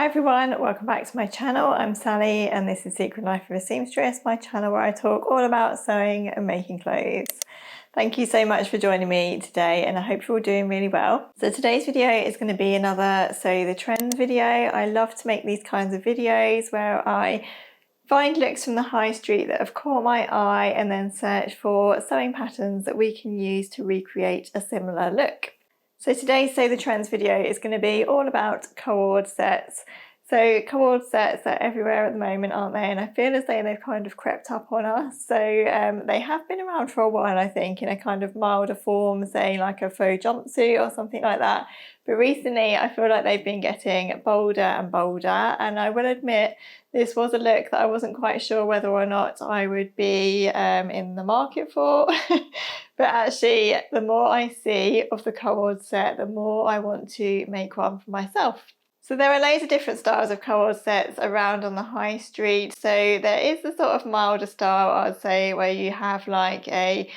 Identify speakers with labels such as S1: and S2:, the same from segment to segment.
S1: everyone, welcome back to my channel. I'm Sally and this is Secret Life of a Seamstress, my channel where I talk all about sewing and making clothes. Thank you so much for joining me today and I hope you're all doing really well. So today's video is going to be another Sew the Trends video. I love to make these kinds of videos where I find looks from the high street that have caught my eye and then search for sewing patterns that we can use to recreate a similar look. So today's Sew the Trends video is going to be all about co-ord sets. So co-ord sets are everywhere at the moment, aren't they? And I feel as though they've kind of crept up on us. So they have been around for a while, I think, in a kind of milder form, say like a faux jumpsuit or something like that. But recently I feel like they've been getting bolder and bolder. And I will admit this was a look that I wasn't quite sure whether or not I would be in the market for. But actually, the more I see of the co-ord set, the more I want to make one for myself. So there are loads of different styles of co-ord sets around on the high street. So there is the sort of milder style, I'd say, where you have like a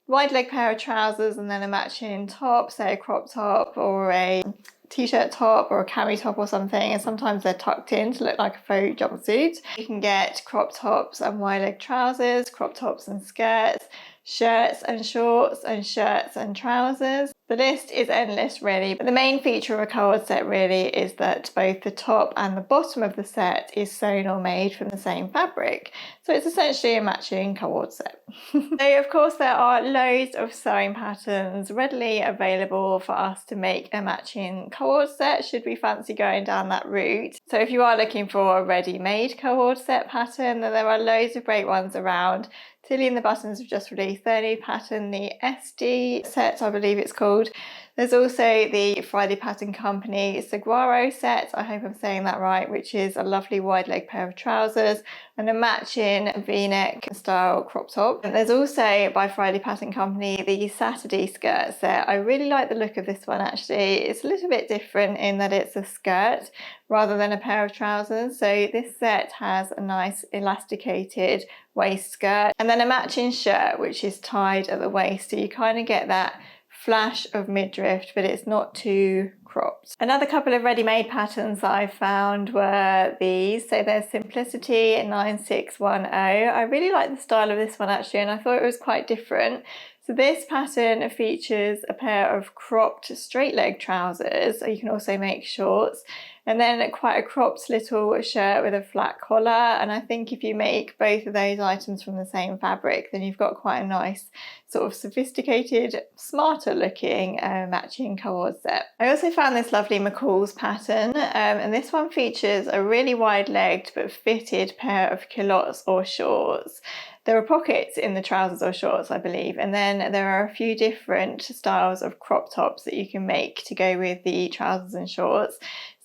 S1: wide leg pair of trousers and then a matching top, say a crop top or a t-shirt top or a cami top or something, and sometimes they're tucked in to look like a faux jumpsuit. You can get crop tops and wide leg trousers, crop tops and skirts, shirts and shorts and shirts and trousers. The list is endless really, but the main feature of a co-ord set really is that both the top and the bottom of the set is sewn or made from the same fabric. So it's essentially a matching co-ord set. So of course there are loads of sewing patterns readily available for us to make a matching co-ord set should we fancy going down that route. So if you are looking for a ready-made co-ord set pattern, then there are loads of great ones around. Tilly and the Buttons have just released their new pattern, the Esti set, I believe it's called. There's also the Friday Pattern Company Saguaro set, I hope I'm saying that right, which is a lovely wide leg pair of trousers and a matching v-neck style crop top. And there's also by Friday Pattern Company the Saturday skirt set. I really like the look of this one actually. It's a little bit different in that it's a skirt rather than a pair of trousers. So this set has a nice elasticated waist skirt and then a matching shirt which is tied at the waist, so you kind of get that flash of midriff but it's not too cropped. Another couple of ready-made patterns that I found were these. So there's Simplicity 9610. I really like the style of this one actually and I thought it was quite different. So this pattern features a pair of cropped straight leg trousers, or you can also make shorts, and then quite a cropped little shirt with a flat collar. And I think if you make both of those items from the same fabric, then you've got quite a nice sort of sophisticated, smarter looking matching co-ord set. I also found this lovely McCall's pattern, and this one features a really wide legged but fitted pair of culottes or shorts. There are pockets in the trousers or shorts, I believe, and then there are a few different styles of crop tops that you can make to go with the trousers and shorts.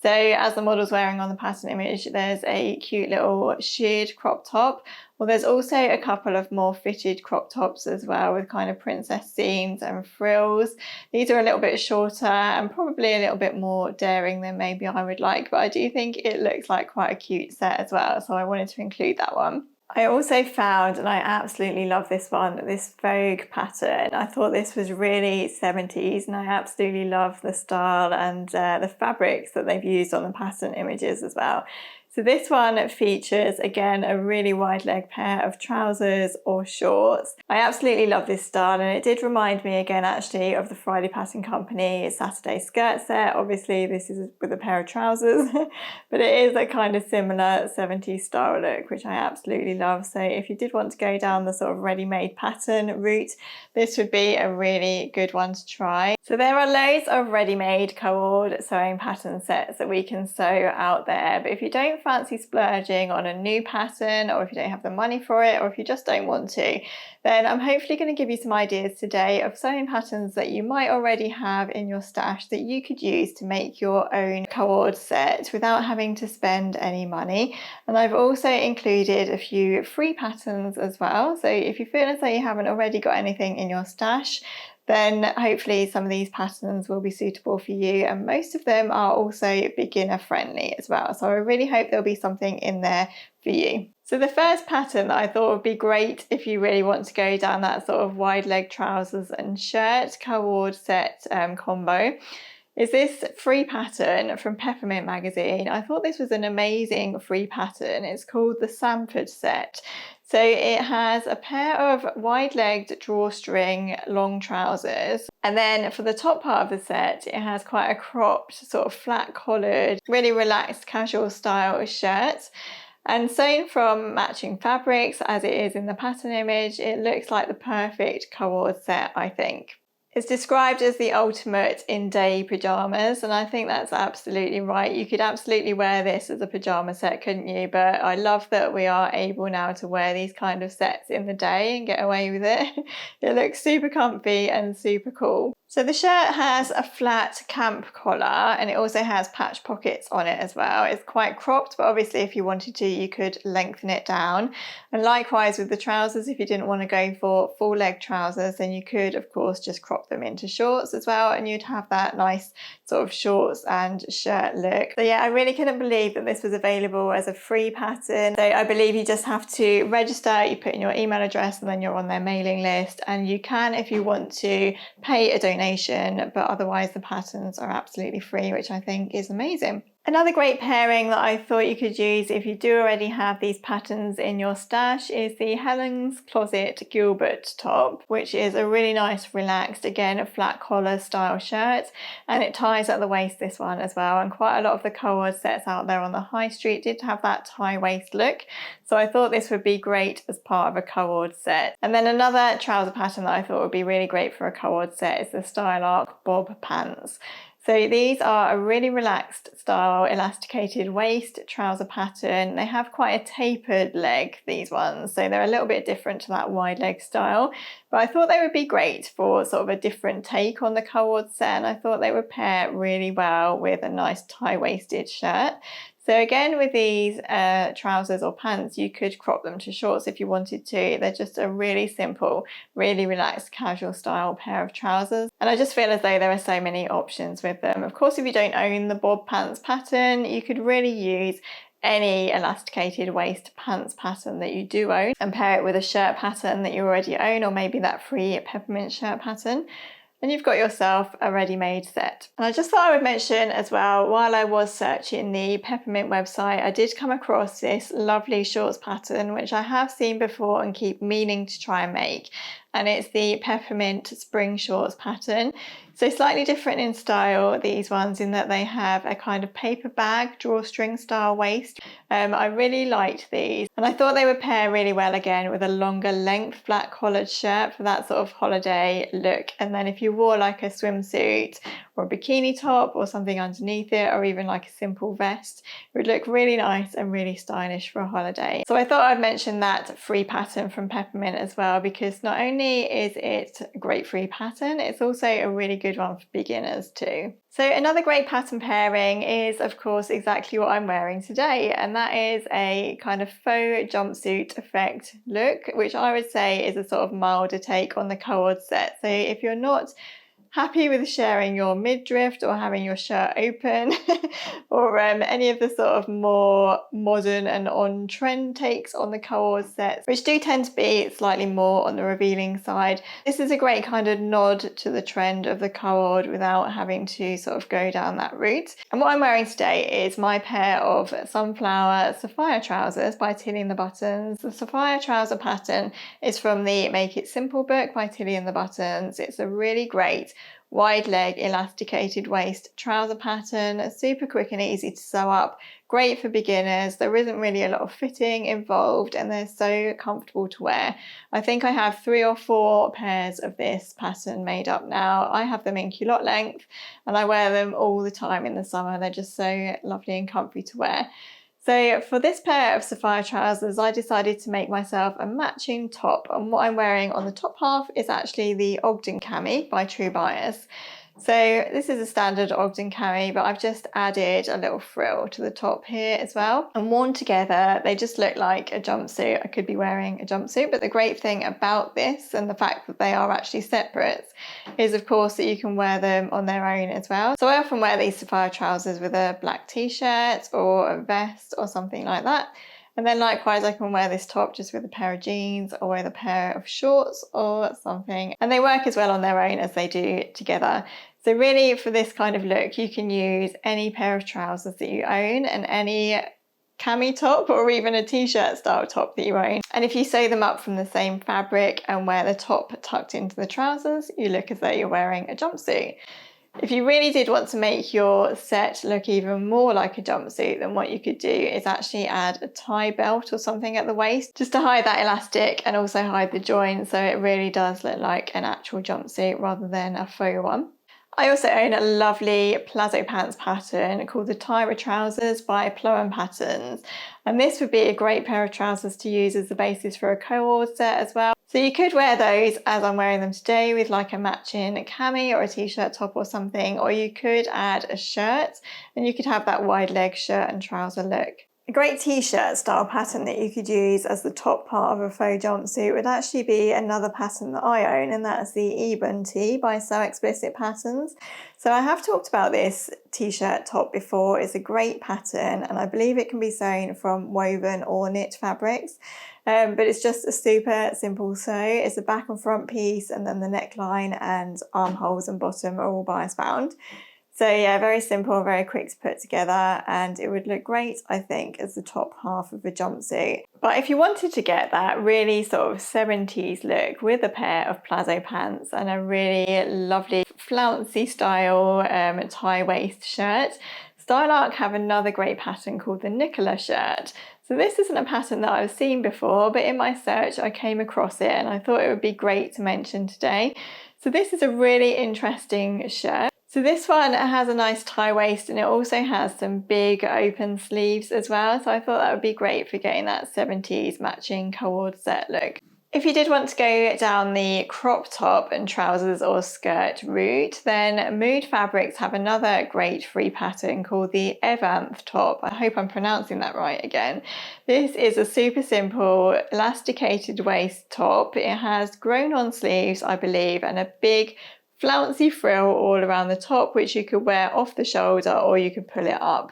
S1: So as the model's wearing on the pattern image, there's a cute little sheared crop top. Well, there's also a couple of more fitted crop tops as well with kind of princess seams and frills. These are a little bit shorter and probably a little bit more daring than maybe I would like, but I do think it looks like quite a cute set as well, so I wanted to include that one. I also found, and I absolutely love this one, this Vogue pattern. I thought this was really 70s and I absolutely love the style and the fabrics that they've used on the pattern images as well. So this one features, again, a really wide leg pair of trousers or shorts. I absolutely love this style and it did remind me again actually of the Friday Pattern Company Saturday skirt set. Obviously this is with a pair of trousers, but it is a kind of similar 70s style look, which I absolutely love. So if you did want to go down the sort of ready-made pattern route, this would be a really good one to try. So there are loads of ready-made co-ord sewing pattern sets that we can sew out there, but if you don't fancy splurging on a new pattern, or if you don't have the money for it, or if you just don't want to, then I'm hopefully going to give you some ideas today of sewing patterns that you might already have in your stash that you could use to make your own co-ord set without having to spend any money. And I've also included a few free patterns as well, so if you feel as though you haven't already got anything in your stash, then hopefully some of these patterns will be suitable for you, and most of them are also beginner friendly as well, so I really hope there'll be something in there for you. So the first pattern that I thought would be great if you really want to go down that sort of wide leg trousers and shirt co-ord set combo is this free pattern from Peppermint magazine. I thought this was an amazing free pattern. It's called the Sanford set. So it has a pair of wide-legged drawstring long trousers, and then for the top part of the set it has quite a cropped, sort of flat-collared, really relaxed casual style shirt. And sewn from matching fabrics as it is in the pattern image, it looks like the perfect co-ord set, I think. It's described as the ultimate in day pyjamas, and I think that's absolutely right. You could absolutely wear this as a pyjama set, couldn't you? But I love that we are able now to wear these kind of sets in the day and get away with it. It looks super comfy and super cool. So the shirt has a flat camp collar, and it also has patch pockets on it as well. It's quite cropped, but obviously if you wanted to, you could lengthen it down. And likewise with the trousers, if you didn't want to go for full leg trousers, then you could of course just crop them into shorts as well, and you'd have that nice sort of shorts and shirt look. So yeah, I really couldn't believe that this was available as a free pattern. So I believe you just have to register, you put in your email address, and then you're on their mailing list, and you can, if you want to, pay a donation, but otherwise the patterns are absolutely free, which I think is amazing. Another great pairing that I thought you could use if you do already have these patterns in your stash is the Helen's Closet Gilbert top, which is a really nice, relaxed, again, a flat collar style shirt, and it ties at the waist, this one as well. And quite a lot of the co-ord sets out there on the high street did have that tie waist look, so I thought this would be great as part of a co-ord set. And then another trouser pattern that I thought would be really great for a co-ord set is the Style Arc bob pants. So these are a really relaxed style, elasticated waist trouser pattern. They have quite a tapered leg, these ones, so they're a little bit different to that wide leg style. But I thought they would be great for sort of a different take on the co-ord set, and I thought they would pair really well with a nice tie-waisted shirt. So again, with these trousers or pants, you could crop them to shorts if you wanted to. They're just a really simple, really relaxed, casual style pair of trousers. And I just feel as though there are so many options with them. Of course, if you don't own the bob pants pattern, you could really use any elasticated waist pants pattern that you do own and pair it with a shirt pattern that you already own, or maybe that free peppermint shirt pattern, and you've got yourself a ready-made set. And I just thought I would mention as well, while I was searching the Peppermint website, I did come across this lovely shorts pattern, which I have seen before and keep meaning to try and make. And it's the Peppermint spring shorts pattern. So slightly different in style, these ones, in that they have a kind of paper bag drawstring style waist. I really liked these, and I thought they would pair really well again with a longer length flat collared shirt for that sort of holiday look. And then if you wore like a swimsuit or a bikini top or something underneath it, or even like a simple vest, it would look really nice and really stylish for a holiday. So I thought I'd mention that free pattern from Peppermint as well, because not only is it a great free pattern, it's also a really good one for beginners too. So another great pattern pairing is of course exactly what I'm wearing today, and that is a kind of faux jumpsuit effect look, which I would say is a sort of milder take on the co-ord set. So if you're not happy with sharing your midriff or having your shirt open or any of the sort of more modern and on-trend takes on the co-ord sets, which do tend to be slightly more on the revealing side, this is a great kind of nod to the trend of the co-ord without having to sort of go down that route. And what I'm wearing today is my pair of sunflower sapphire trousers by Tilly and the Buttons. The sapphire trouser pattern is from the Make It Simple book by Tilly and the Buttons. It's a really great wide leg elasticated waist trouser pattern, super quick and easy to sew up, great for beginners. There isn't really a lot of fitting involved, and they're so comfortable to wear. I think I have 3 or 4 pairs of this pattern made up now. I have them in culotte length and I wear them all the time in the summer. They're just so lovely and comfy to wear. So for this pair of sapphire trousers, I decided to make myself a matching top, and what I'm wearing on the top half is actually the Ogden cami by True Bias. So this is a standard Ogden cami, but I've just added a little frill to the top here as well. And worn together, they just look like a jumpsuit. I could be wearing a jumpsuit, but the great thing about this and the fact that they are actually separate is of course that you can wear them on their own as well. So I often wear these sapphire trousers with a black t-shirt or a vest or something like that. And then likewise, I can wear this top just with a pair of jeans or with a pair of shorts or something. And they work as well on their own as they do together. So really for this kind of look, you can use any pair of trousers that you own and any cami top or even a t-shirt style top that you own. And if you sew them up from the same fabric and wear the top tucked into the trousers, you look as though you're wearing a jumpsuit. If you really did want to make your set look even more like a jumpsuit, then what you could do is actually add a tie belt or something at the waist just to hide that elastic and also hide the join, so it really does look like an actual jumpsuit rather than a faux one. I also own a lovely plazo pants pattern called the Tyra Trousers by Ploen Patterns, and this would be a great pair of trousers to use as the basis for a co-ord set as well. So you could wear those as I'm wearing them today with like a matching cami or a t-shirt top or something, or you could add a shirt and you could have that wide leg shirt and trouser look. A great t-shirt style pattern that you could use as the top part of a faux jumpsuit would actually be another pattern that I own, and that's the Ebon tee by So Explicit Patterns. So I have talked about this t-shirt top before. It's a great pattern and I believe it can be sewn from woven or knit fabrics. But it's just a super simple sew. It's a back and front piece, and then the neckline and armholes and bottom are all bias bound. So yeah, very simple, very quick to put together, and it would look great, I think, as the top half of a jumpsuit. But if you wanted to get that really sort of 70s look with a pair of plazo pants and a really lovely flouncy style tie waist shirt, Style Arc have another great pattern called the Nicola shirt. So this isn't a pattern that I've seen before, but in my search I came across it and I thought it would be great to mention today. So this is a really interesting shirt. So this one has a nice tie waist and it also has some big open sleeves as well. So I thought that would be great for getting that 70s matching co-ord set look. If you did want to go down the crop top and trousers or skirt route, then Mood Fabrics have another great free pattern called the Evanth top. I hope I'm pronouncing that right again. This is a super simple elasticated waist top. It has grown on sleeves, I believe, and a big flouncy frill all around the top, which you could wear off the shoulder or you could pull it up.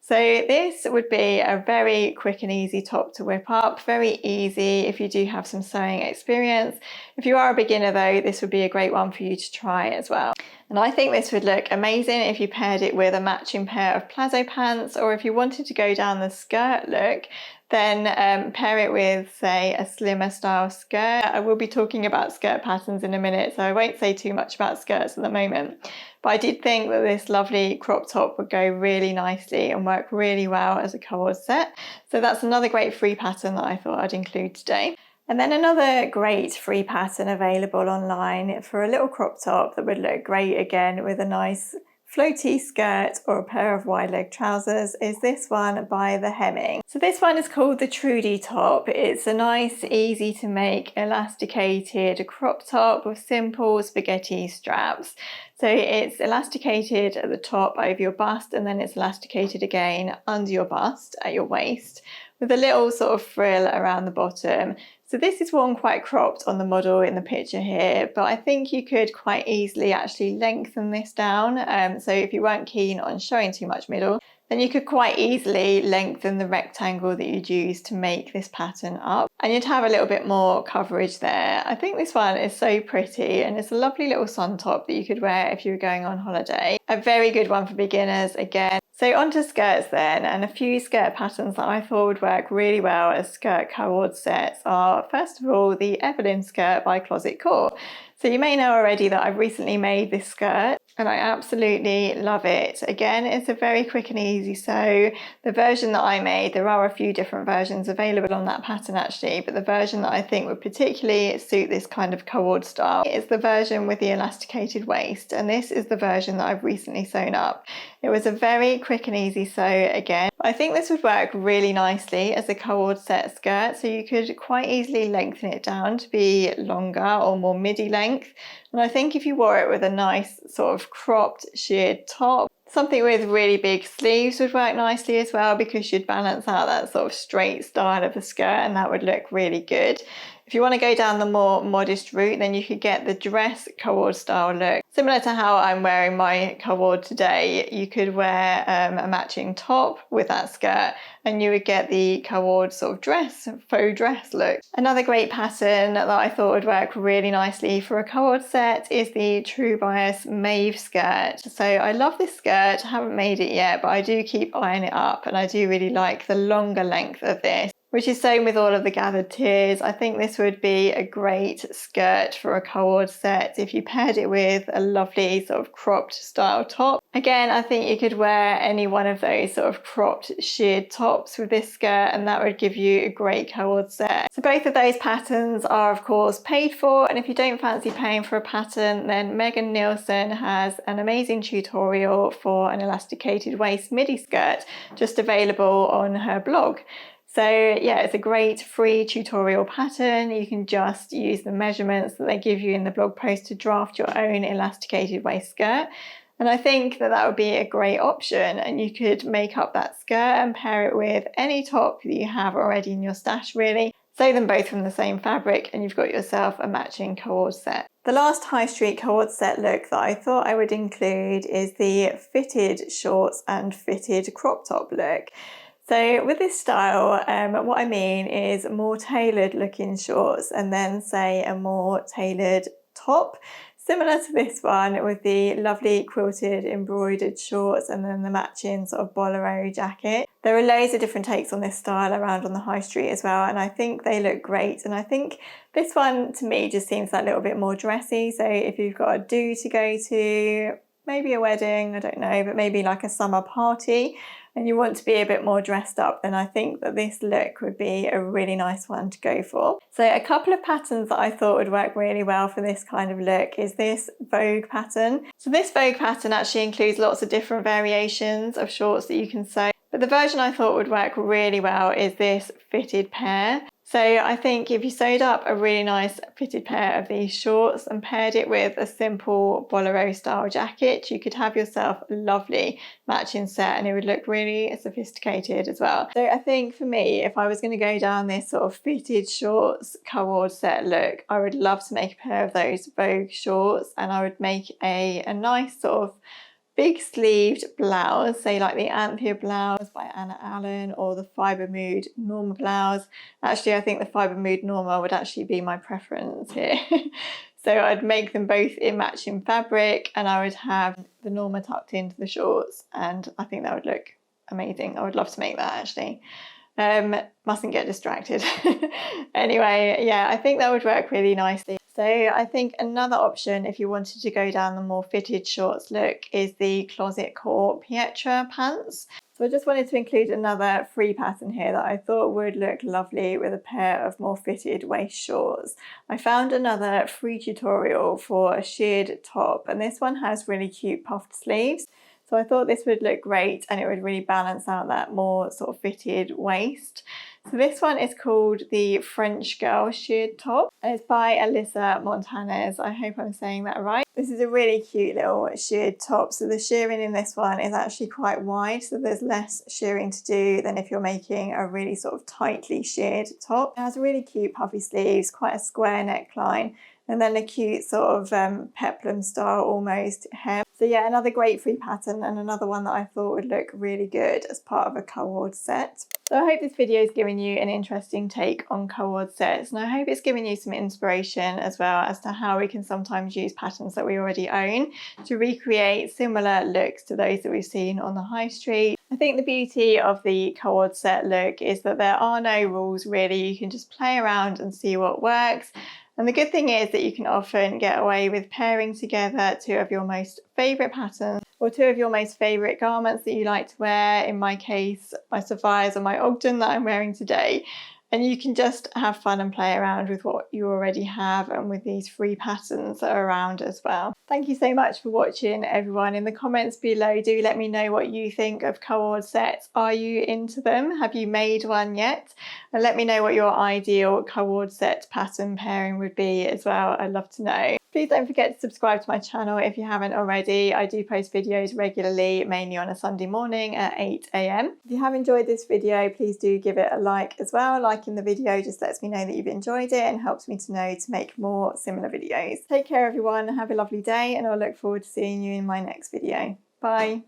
S1: So this would be a very quick and easy top to whip up, very easy if you do have some sewing experience. If you are a beginner though, this would be a great one for you to try as well. And I think this would look amazing if you paired it with a matching pair of plazo pants, or if you wanted to go down the skirt look, then pair it with, say, a slimmer style skirt. I will be talking about skirt patterns in a minute, so I won't say too much about skirts at the moment. But I did think that this lovely crop top would go really nicely and work really well as a co-ord set. So that's another great free pattern that I thought I'd include today. And then another great free pattern available online for a little crop top that would look great again with a nice floaty skirt or a pair of wide leg trousers is this one by The Hemming. So this one is called the Trudy top. It's a nice, easy to make elasticated crop top with simple spaghetti straps. So it's elasticated at the top over your bust, and then it's elasticated again under your bust at your waist with a little sort of frill around the bottom. So this is worn quite cropped on the model in the picture here, but I think you could quite easily actually lengthen this down. So if you weren't keen on showing too much middle, then you could quite easily lengthen the rectangle that you'd use to make this pattern up, and you'd have a little bit more coverage there. I think this one is so pretty, and it's a lovely little sun top that you could wear if you were going on holiday. A very good one for beginners again. So onto skirts then, and a few skirt patterns that I thought would work really well as skirt co-ord sets are, first of all, the Evelyn skirt by Closet Core. So you may know already that I've recently made this skirt and I absolutely love it. Again, it's a very quick and easy sew. The version that I made, there are a few different versions available on that pattern actually, but the version that I think would particularly suit this kind of co-ord style is the version with the elasticated waist, and this is the version that I've recently sewn up. It was a very quick and easy sew again. I think this would work really nicely as a co-ord set skirt, so you could quite easily lengthen it down to be longer or more midi length. And I think if you wore it with a nice sort of cropped sheared top, something with really big sleeves would work nicely as well, because you'd balance out that sort of straight style of the skirt and that would look really good. If you want to go down the more modest route, then you could get the dress co-ord style look. Similar to how I'm wearing my co-ord today, you could wear a matching top with that skirt, and you would get the co-ord sort of dress, faux dress look. Another great pattern that I thought would work really nicely for a co-ord set is the True Bias Mauve skirt. So I love this skirt, I haven't made it yet, but I do keep eyeing it up, and I do really like the longer length of this, which is same with all of the gathered tiers. I think this would be a great skirt for a co-ord set if you paired it with a lovely sort of cropped style top. Again, I think you could wear any one of those sort of cropped sheared tops with this skirt, and that would give you a great co-ord set. So both of those patterns are of course paid for, and if you don't fancy paying for a pattern, then Nielsen has an amazing tutorial for an elasticated waist midi skirt just available on her blog. So yeah, it's a great free tutorial pattern. You can just use the measurements that they give you in the blog post to draft your own elasticated waist skirt. And I think that that would be a great option, and you could make up that skirt and pair it with any top that you have already in your stash really. Sew them both from the same fabric and you've got yourself a matching co-ord set. The last high street co-ord set look that I thought I would include is the fitted shorts and fitted crop top look. So with this style, what I mean is more tailored looking shorts and then say a more tailored top, similar to this one with the lovely quilted embroidered shorts and then the matching sort of bolero jacket. There are loads of different takes on this style around on the high street as well, and I think they look great. And I think this one to me just seems that little bit more dressy. So if you've got a do to go to, maybe a wedding, I don't know, but maybe like a summer party, and you want to be a bit more dressed up, then I think that this look would be a really nice one to go for. So a couple of patterns that I thought would work really well for this kind of look is this Vogue pattern. So this Vogue pattern actually includes lots of different variations of shorts that you can sew, but the version I thought would work really well is this fitted pair. So I think if you sewed up a really nice fitted pair of these shorts and paired it with a simple bolero style jacket, you could have yourself a lovely matching set, and it would look really sophisticated as well. So I think for me, if I was going to go down this sort of fitted shorts co-ord set look, I would love to make a pair of those Vogue shorts, and I would make a nice sort of big sleeved blouse, say like the Anthea blouse by Anna Allen or the Fibre Mood Norma blouse. Actually, I think the Fibre Mood Norma would actually be my preference here. So I'd make them both in matching fabric, and I would have the Norma tucked into the shorts, and I think that would look amazing. I would love to make that actually. Mustn't get distracted. Anyway, yeah, I think that would work really nicely. So I think another option if you wanted to go down the more fitted shorts look is the Closet Core Pietra pants. So I just wanted to include another free pattern here that I thought would look lovely with a pair of more fitted waist shorts. I found another free tutorial for a sheared top, and this one has really cute puffed sleeves. So I thought this would look great, and it would really balance out that more sort of fitted waist. So this one is called the French Girl Sheared Top, and it's by Alyssa Montanez. I hope I'm saying that right. This is a really cute little sheared top. So the shearing in this one is actually quite wide, so there's less shearing to do than if you're making a really sort of tightly sheared top. It has really cute puffy sleeves, quite a square neckline, and then a cute sort of peplum style almost hem. So yeah, another great free pattern, and another one that I thought would look really good as part of a co-ord set. So I hope this video has given you an interesting take on co-ord sets, and I hope it's given you some inspiration as well as to how we can sometimes use patterns that we already own to recreate similar looks to those that we've seen on the high street. I think the beauty of the co-ord set look is that there are no rules really. You can just play around and see what works. And the good thing is that you can often get away with pairing together two of your most favourite patterns or two of your most favourite garments that you like to wear. In my case, my Sapphires or my Ogden that I'm wearing today. And you can just have fun and play around with what you already have and with these free patterns that are around as well. Thank you so much for watching, everyone. In the comments below, do let me know what you think of co-ord sets. Are you into them? Have you made one yet? And let me know what your ideal co-ord set pattern pairing would be as well. I'd love to know. Please don't forget to subscribe to my channel if you haven't already. I do post videos regularly, mainly on a Sunday morning at 8 AM. If you have enjoyed this video, please do give it a like as well. Liking the video just lets me know that you've enjoyed it and helps me to know to make more similar videos. Take care everyone, have a lovely day, and I'll look forward to seeing you in my next video. Bye.